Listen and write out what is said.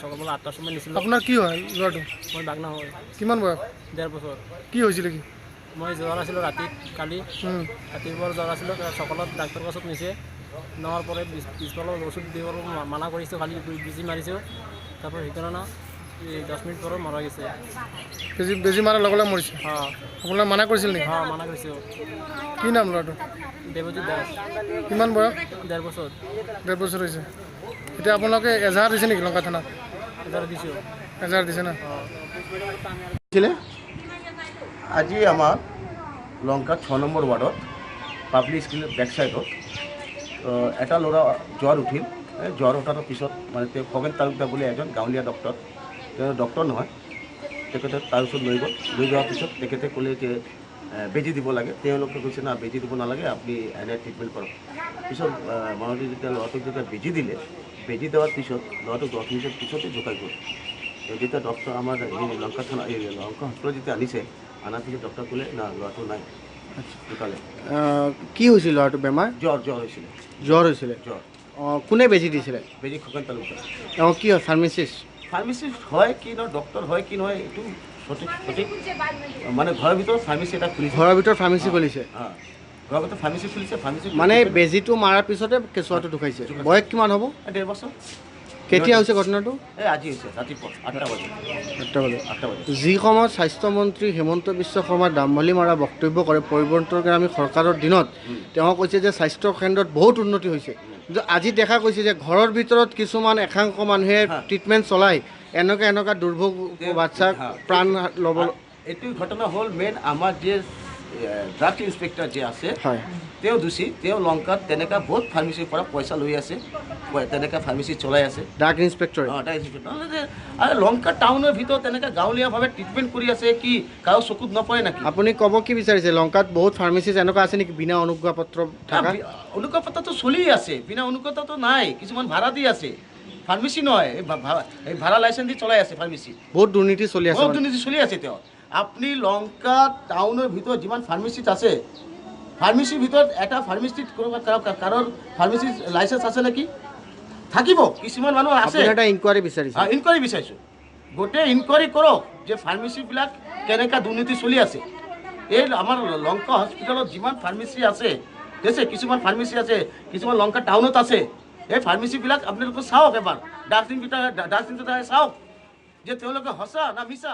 সকালবেলা 8টাৰ সময় নিছিল। আপনাৰ কি হয় ল'ৰাটো? মই বাগনা হয়। কিমান বয়স? 1.5 বছৰ। কি হৈছিলে কি? মই জ্বৰ আছিলোঁ ৰাতি কালি ৰাতিপুৱাৰ জ্বৰ আছিলোঁ সকালত ডাক্তৰৰ ওচৰত নিছে নোৱাৰ পৰে পিছফালৰ ওষুধ দিবলৈ মানা কৰিছোঁ খালি বেজি মাৰিছোঁ তাৰপৰ সেইকাৰণে 10 মিনিট পৰে মৰা গেছে। বেজি মাৰাৰ লগে লগে মৰিছে? হ্যাঁ। আপনাৰ মানা কৰেছিল নাকি? হ্যাঁ মানা কৰিছোঁ। কি নাম ল'ৰাটো? দেৱজিৎ দাস। কিমান বয়স? 1.5 বছৰ। 1.5 বছৰ হয়েছে। এটা আপোনালোকে এজাহাৰ দিছে নাকি লংকা থানাত? এজাহাৰ দিছোঁ। এজাহাৰ দিছে না? আজি আমাৰ লংকা 6 নম্বৰ ৱাৰ্ডত পাব্লিক স্কুলৰ বেক চাইডত এটা ল'ৰা জ্বৰ উঠিল। জ্বৰ উঠাৰ পিছত মানে তেওঁ খগেন তালুকদাৰ বুলি এজন গাঁৱলীয়া ডক্টৰ, তেওঁ ডক্টৰ নহয়, তেখেতে তাৰ ওচৰত লৈ গ'ল। লৈ যোৱাৰ পিছত তেখেতে ক'লে যে বেজি দিব লাগে। তেওঁলোকে কৈছে না বেজি দিব নালাগে, আপুনি এনে ট্ৰিটমেণ্ট কৰক। পিছত মানুহটো যেতিয়া ল'ৰাটোক যেতিয়া বেজি দিলে, বেজি দেওয়াৰ পিছত ল'ৰাটোক 10 মিনিটেৰ পিছতে ঢুকাই গ'ল। যেতিয়া ডক্টৰ আমাৰ এই লংকা থানা এই লংকা হস্পিটেলত যেতিয়া আনিছে, আনাৰ পিছত ডক্টৰ ক'লে না ল'ৰাটো নাই, ঢুকালে। কি হৈছিল ল'ৰাটো বেমাৰ? জ্বৰ হৈছিলে। জ্বৰ হৈছিলে? জ্বৰ। কোনে বেজি দিছিলে? বেজি খগেন তালুকদাৰ। কি হয় ফাৰ্মাচিষ্ট হয় কি নহয়, ডক্টৰ হয় কি নহয়, এইটো সঠিক মানে ঘৰৰ ভিতৰত ফাৰ্মাচী এটা খুলিছে। ঘৰৰ ভিতৰত ফাৰ্মাচী খুলিছে? ঘৰৰ ভিতৰত ফাৰ্মাচী খুলিছে। ফাৰ্মাচী মানে বেজিটো মাৰাৰ পিছতে কেঁচুৱাটো ঢুকাইছে। বয়স কিমান হ'ব? 1.5 বছৰ। কেতিয়া হৈছে ঘটনাটো? আজি হৈছে ৰাতিপুৱা 8টা বজাত। 8টা বজাত যি সময়ত স্বাস্থ্যমন্ত্ৰী হিমন্ত বিশ্ব শৰ্মাই দামভালি মাৰা বক্তব্য কৰে পৰিৱৰ্তনকামী চৰকাৰৰ দিনত, তেওঁ কৈছে যে স্বাস্থ্য কেন্দ্ৰত বহুত উন্নতি হৈছে। কিন্তু আজি দেখা গৈছে যে ঘৰৰ ভিতৰত কিছুমান একাংশ মানুহে ট্ৰিটমেণ্ট চলায়, এনেকুৱা দুৰ্ভোগ বাচ্চাক প্ৰাণ ল'ব। এইটো ঘটনা হ'ল মেইন আমাৰ যে ড্ৰাগ ইন্সপেক্টৰ যে আছে, তেওঁ দোষী। তেওঁ লংকাত তেনেকুৱা বহুত ফাৰ্মাচীৰ পৰা পইচা লৈ আছে, তেনেকুৱা ফাৰ্মাচী চলাই আছে ড্ৰাগ ইন্সপেক্টৰ। ড্ৰাগ ইন্সপেক্টৰ আৰু লংকা টাউনৰ ভিতৰত তেনেকুৱা গাঁৱলীয়াভাৱে ট্ৰিটমেণ্ট কৰি আছে, কি কাৰো চকুত নপৰে নেকি? আপুনি ক'ব কি বিচাৰিছে? লংকাত বহুত ফাৰ্মাচী এনেকুৱা আছে নেকি বিনা অনুজ্ঞাপত্ৰ থকা? অনুজ্ঞাপত্ৰটো চলি আছে, বিনা অনুজ্ঞাপত্ৰটো নাই। কিছুমান ভাড়া দি আছে, ফাৰ্মাচী নহয়, এই ভাড়া লাইচেঞ্চ দি চলাই আছে ফাৰ্মাচী। বহুত দুৰ্নীতি চলি আছে। বহুত দুৰ্নীতি চলি আছে। তেওঁ আপুনি লংকা টাউনৰ ভিতৰত যিমান ফাৰ্মাচীত আছে, ফাৰ্মাচীৰ ভিতৰত এটা ফাৰ্মাচীত কাৰোৰ ফাৰ্মাচীৰ লাইচেঞ্চ আছে নেকি? থাকিব। কিছুমান মানুহ আছে। এটা ইনকুৱাৰী বিচাৰিছে? ইনকুৱাৰী বিচাৰিছোঁ। গোটেই ইনকুৱাৰী কৰক যে ফাৰ্মাচীবিলাক কেনেকুৱা দুৰ্নীতি চলি আছে। এই আমাৰ লংকা হস্পিটেলত যিমান ফাৰ্মাচী আছে, কিছুমান ফাৰ্মাচী আছে, কিছুমান লংকা টাউনত আছে, এই ফাৰ্মাচীবিলাক আপোনালোকে চাওক এবাৰ, ডাক্তৰ চাওক যে তেওঁলোকে সঁচা না মিছা।